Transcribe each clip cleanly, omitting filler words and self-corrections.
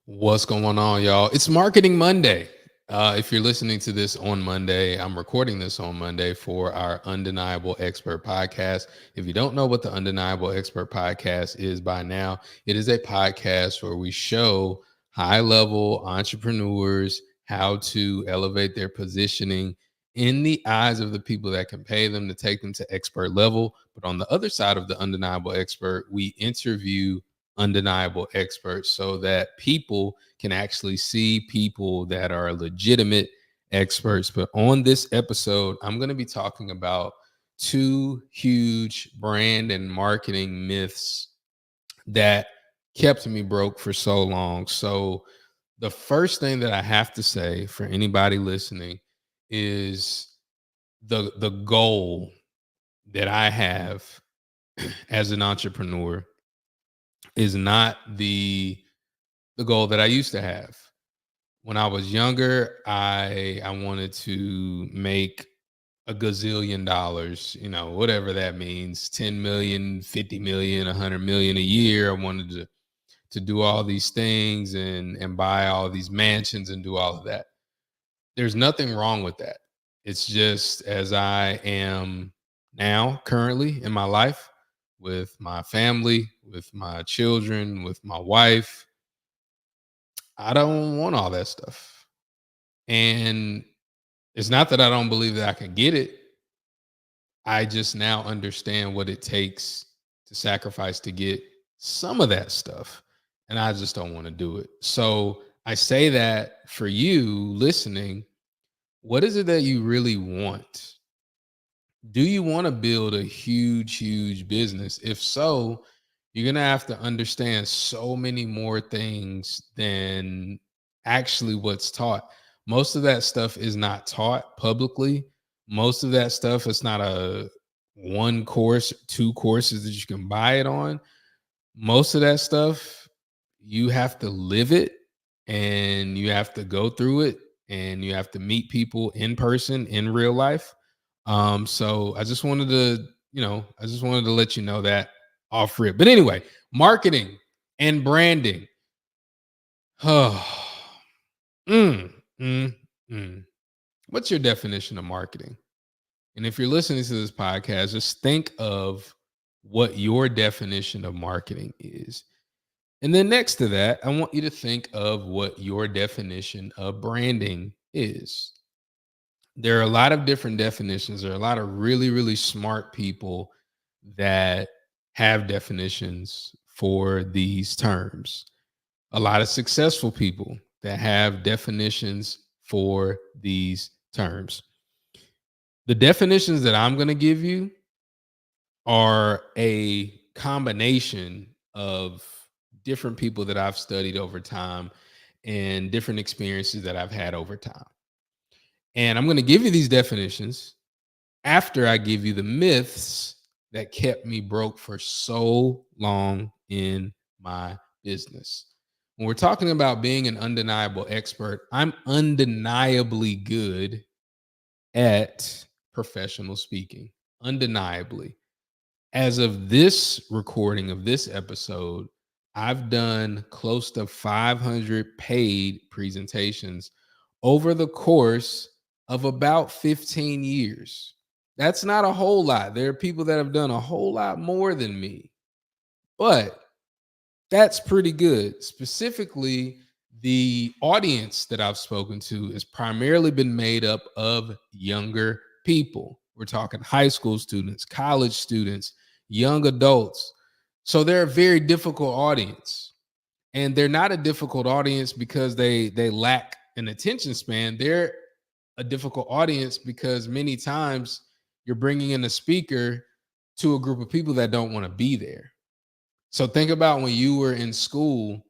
What's going on, y'all? It's Marketing Monday. If you're listening to this on Monday, I'm recording this on Monday for our Undeniable Expert podcast. If you don't know what the Undeniable Expert podcast is by now, it is a podcast where we show high level entrepreneurs how to elevate their positioning in the eyes of the people that can pay them to take them to expert level. But on the other side of the Undeniable Expert, we interview undeniable experts so that people can actually see people that are legitimate experts. But on this episode, I'm going to be talking about two huge brand and marketing myths that kept me broke for so long. So, the first thing that I have to say for anybody listening is the goal that I have as an entrepreneur is not the goal that I used to have. When I was younger, I wanted to make a gazillion dollars, whatever that means, 10 million, 50 million, 100 million a year. I wanted to do all these things and buy all these mansions and do all of that. There's nothing wrong with that. It's just as I am now currently in my life with my family, with my children, with my wife, I don't want all that stuff. And it's not that I don't believe that I can get it. I just now understand what it takes to sacrifice to get some of that stuff. And I just don't want to do it. So I say that for you listening, what is it that you really want? Do you want to build a huge, huge business? If so, you're going to have to understand so many more things than actually what's taught. Most of that stuff is not taught publicly. Most of that stuff is not a one course, two courses that you can buy it on. Most of that stuff, you have to live it and you have to go through it and you have to meet people in person in real life. So I just wanted to, I just wanted to let you know that off rip. But anyway, marketing and branding. Oh, mm, mm, mm. What's your definition of marketing? And if you're listening to this podcast, just think of what your definition of marketing is. And then next to that, I want you to think of what your definition of branding is. There are a lot of different definitions. There are a lot of really, really smart people that have definitions for these terms. A lot of successful people that have definitions for these terms. The definitions that I'm going to give you are a combination of different people that I've studied over time and different experiences that I've had over time. And I'm going to give you these definitions after I give you the myths that kept me broke for so long in my business. When we're talking about being an undeniable expert, I'm undeniably good at professional speaking. Undeniably. As of this recording of this episode, I've done close to 500 paid presentations over the course of about 15 years. That's not a whole lot. There are people that have done a whole lot more than me, but that's pretty good. Specifically, the audience that I've spoken to has primarily been made up of younger people. We're talking high school students, college students, young adults. So they're a very difficult audience. And they're not a difficult audience because they lack an attention span. They're a difficult audience because many times you're bringing in a speaker to a group of people that don't want to be there. So think about when you were in school,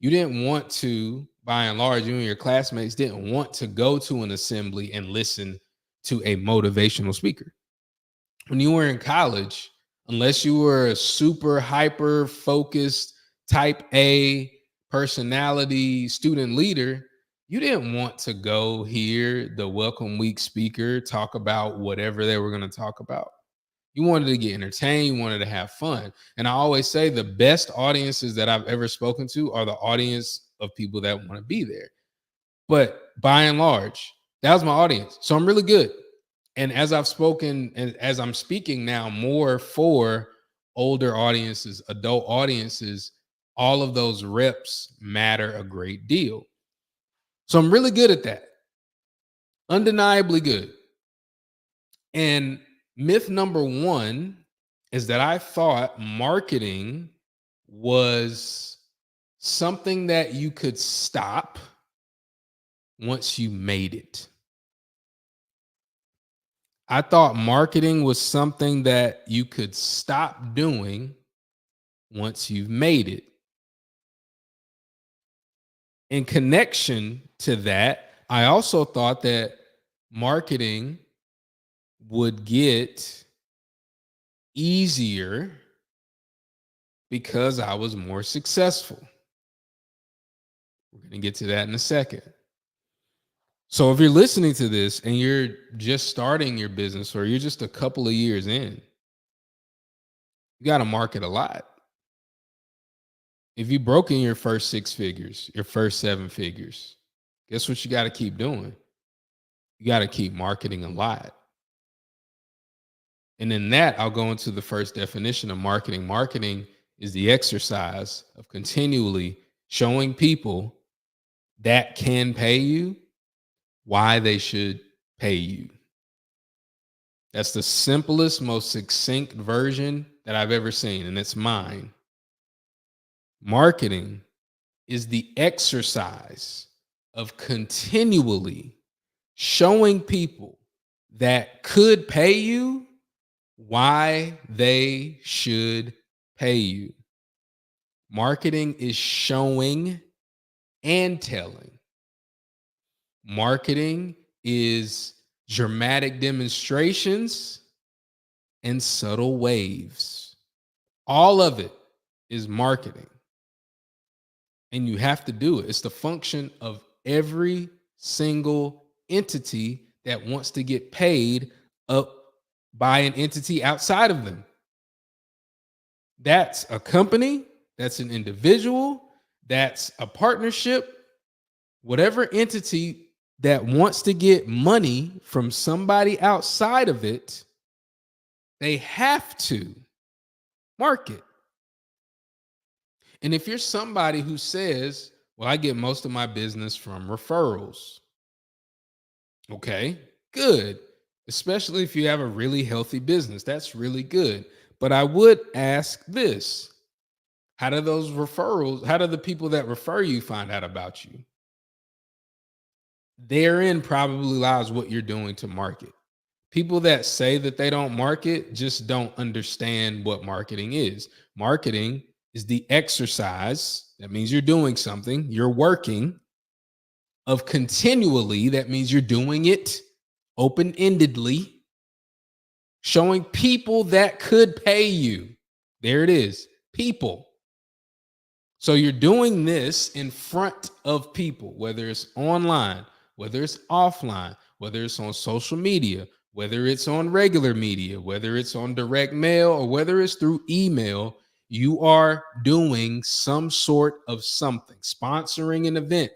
you didn't want to, by and large, you and your classmates didn't want to go to an assembly and listen to a motivational speaker. When you were in college, unless you were a super hyper focused type A personality student leader, you didn't want to go hear the welcome week speaker talk about whatever they were going to talk about. You wanted to get entertained, you wanted to have fun. And I always say the best audiences that I've ever spoken to are the audience of people that want to be there. But by and large, that was my audience. So I'm really good. And as I've spoken and as I'm speaking now more for older audiences, adult audiences, all of those reps matter a great deal. So I'm really good at that. Undeniably good. And myth number one is that I thought marketing was something that you could stop once you made it. I thought marketing was something that you could stop doing once you've made it. In connection to that, I also thought that marketing would get easier because I was more successful. We're going to get to that in a second. So if you're listening to this and you're just starting your business or you're just a couple of years in, you got to market a lot. If you broke in your first 6 figures, your first 7 figures, guess what you got to keep doing? You got to keep marketing a lot. And in that, I'll go into the first definition of marketing. Marketing is the exercise of continually showing people that can pay you why they should pay you. That's the simplest, most succinct version that I've ever seen, and it's mine. Marketing is the exercise of continually showing people that could pay you why they should pay you. Marketing is showing and telling. Marketing is dramatic demonstrations and subtle waves. All of it is marketing. And you have to do it. It's the function of every single entity that wants to get paid up by an entity outside of them. That's a company, that's an individual, that's a partnership, whatever entity that wants to get money from somebody outside of it, they have to market. And if you're somebody who says, well, I get most of my business from referrals. Okay, good. Especially if you have a really healthy business. That's really good. But I would ask this: how do those referrals, how do the people that refer you find out about you? Therein probably lies what you're doing to market. People that say that they don't market just don't understand what marketing is. Marketing is the exercise, that means you're doing something, you're working, of continually, that means you're doing it open-endedly, showing people that could pay you. There it is, people. So you're doing this in front of people, whether it's online, whether it's offline, whether it's on social media, whether it's on regular media, whether it's on direct mail, or whether it's through email. You are doing some sort of something, sponsoring an event.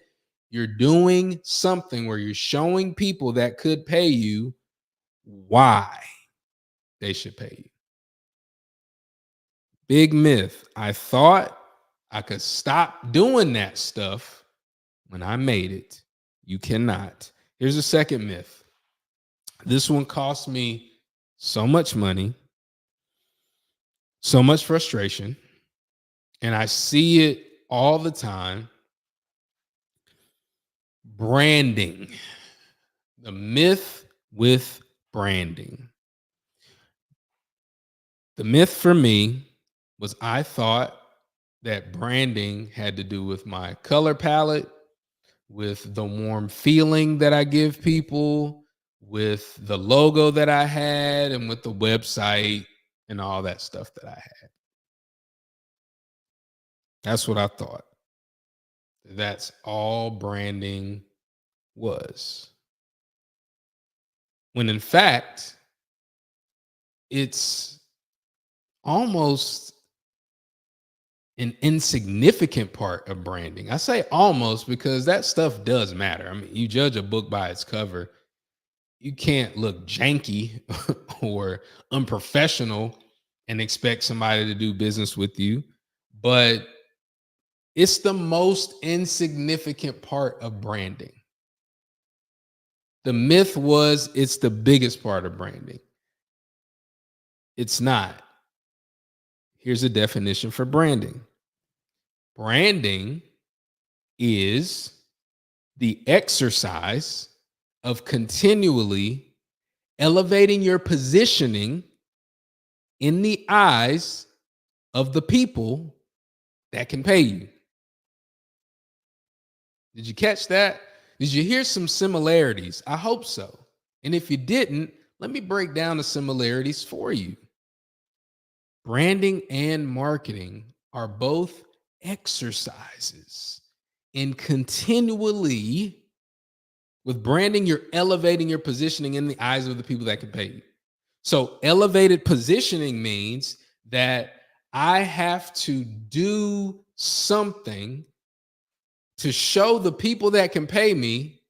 You're doing something where you're showing people that could pay you why they should pay you. Big myth. I thought I could stop doing that stuff when I made it. You cannot. Here's a second myth. This one cost me so much money, so much frustration, and I see it all the time. Branding. The myth with branding. The myth for me was I thought that branding had to do with my color palette, with the warm feeling that I give people, with the logo that I had, and with the website and all that stuff that I had. That's what I thought. That's all branding was. When in fact, it's almost an insignificant part of branding. I say almost because that stuff does matter. I mean, you judge a book by its cover. You can't look janky or unprofessional and expect somebody to do business with you. But it's the most insignificant part of branding. The myth was it's the biggest part of branding. It's not. Here's a definition for branding. Branding is the exercise of continually elevating your positioning in the eyes of the people that can pay you. Did you catch that? Did you hear some similarities? I hope so. And if you didn't, let me break down the similarities for you. Branding and marketing are both exercises in continually, with branding, you're elevating your positioning in the eyes of the people that can pay you. So elevated positioning means that I have to do something to show the people that can pay me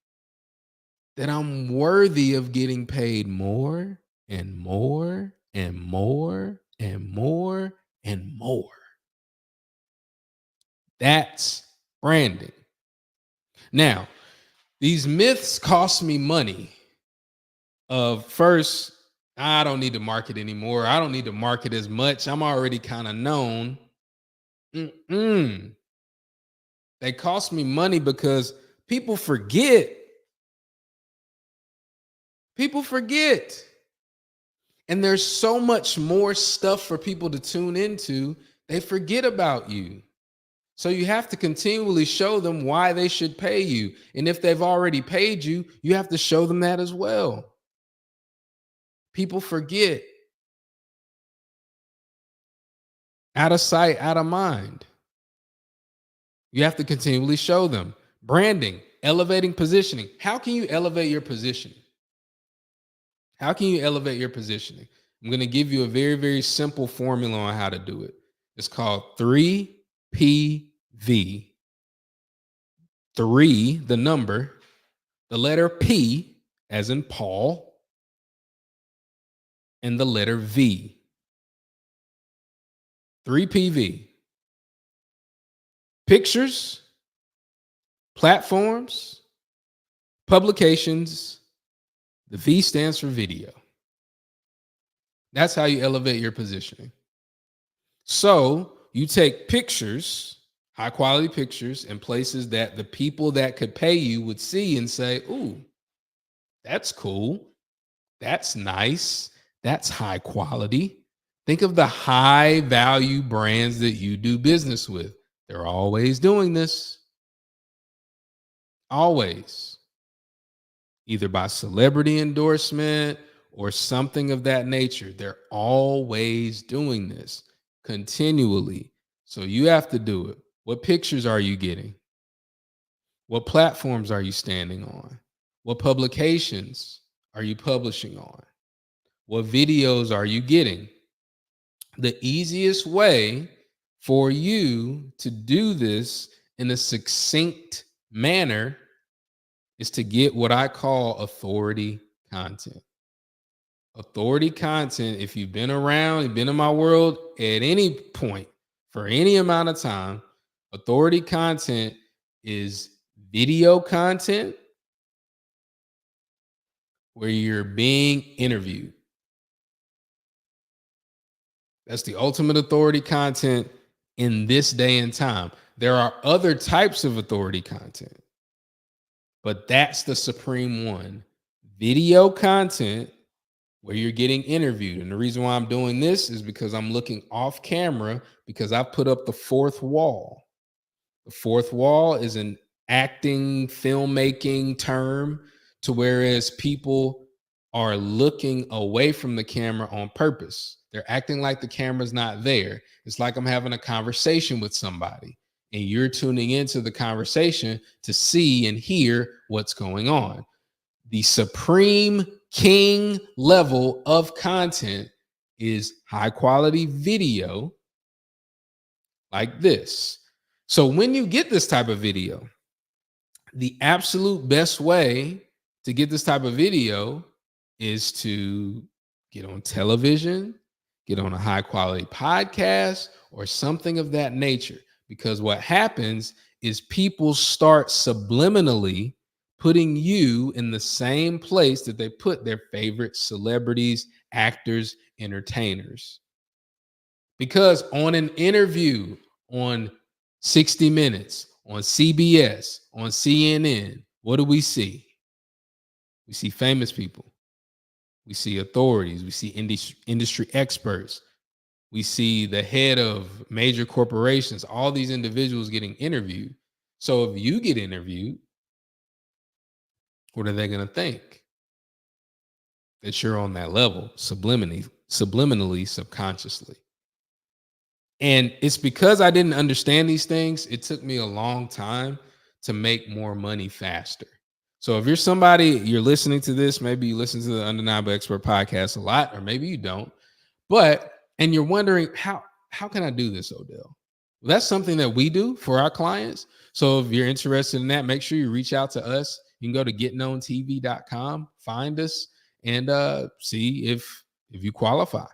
that I'm worthy of getting paid more and more and more and more and more. That's branding. Now, these myths cost me money. First, I don't need to market anymore. I don't need to market as much. I'm already kind of known. They cost me money because people forget. People forget. And there's so much more stuff for people to tune into. They forget about you. So you have to continually show them why they should pay you. And if they've already paid you, you have to show them that as well. People forget. Out of sight, out of mind. You have to continually show them. Branding, elevating positioning. How can you elevate your positioning? How can you elevate your positioning? I'm going to give you a very, very simple formula on how to do it. It's called 3PV. 3, the number, the letter P, as in Paul, and the letter V. 3PV. Pictures, platforms, publications. The V stands for video. That's how you elevate your positioning. So you take pictures, high quality pictures, in places that the people that could pay you would see and say, ooh, that's cool. That's nice. That's high quality. Think of the high value brands that you do business with. They're always doing this. Always. Either by celebrity endorsement or something of that nature. They're always doing this continually. So you have to do it. What pictures are you getting? What platforms are you standing on? What publications are you publishing on? What videos are you getting? The easiest way for you to do this in a succinct manner is to get what I call authority content. Authority content, if you've been around, you've been in my world at any point for any amount of time, authority content is video content where you're being interviewed. That's the ultimate authority content in this day and time. There are other types of authority content, but that's the supreme one. Video content where you're getting interviewed. And the reason why I'm doing this is because I'm looking off camera because I've put up the fourth wall. The fourth wall is an acting, filmmaking term to whereas people are looking away from the camera on purpose. They're acting like the camera's not there. It's like I'm having a conversation with somebody and you're tuning into the conversation to see and hear what's going on. The supreme king level of content is high quality video like this. So when you get this type of video, the absolute best way to get this type of video is to get on television, get on a high quality podcast, or something of that nature. Because what happens is people start subliminally putting you in the same place that they put their favorite celebrities, actors, entertainers. Because on an interview on 60 Minutes, on CBS, on CNN, what do we see? We see famous people. We see authorities. We see industry experts. We see the head of major corporations, all these individuals getting interviewed. So if you get interviewed, what are they going to think? That you're on that level, subliminally, subconsciously. And it's because I didn't understand these things, it took me a long time to make more money faster. So if you're somebody, you're listening to this, maybe you listen to the Undeniable Expert podcast a lot, or maybe you don't, and you're wondering, how can I do this, Odell? Well, that's something that we do for our clients. So if you're interested in that, make sure you reach out to us. You can go to getknowntv.com, find us, and see if you qualify.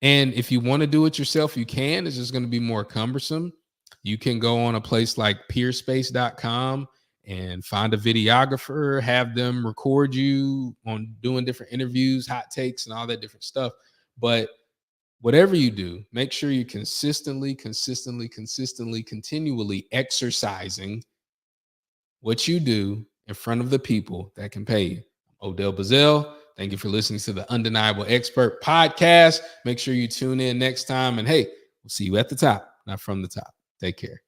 And if you want to do it yourself, you can. It's just going to be more cumbersome. You can go on a place like peerspace.com and find a videographer, have them record you on doing different interviews, hot takes, and all that different stuff. But whatever you do, make sure you continually exercising what you do in front of the people that can pay you. Odell Bazell, thank you for listening to the Undeniable Expert podcast. Make sure you tune in next time. And hey, we'll see you at the top, not from the top. Take care.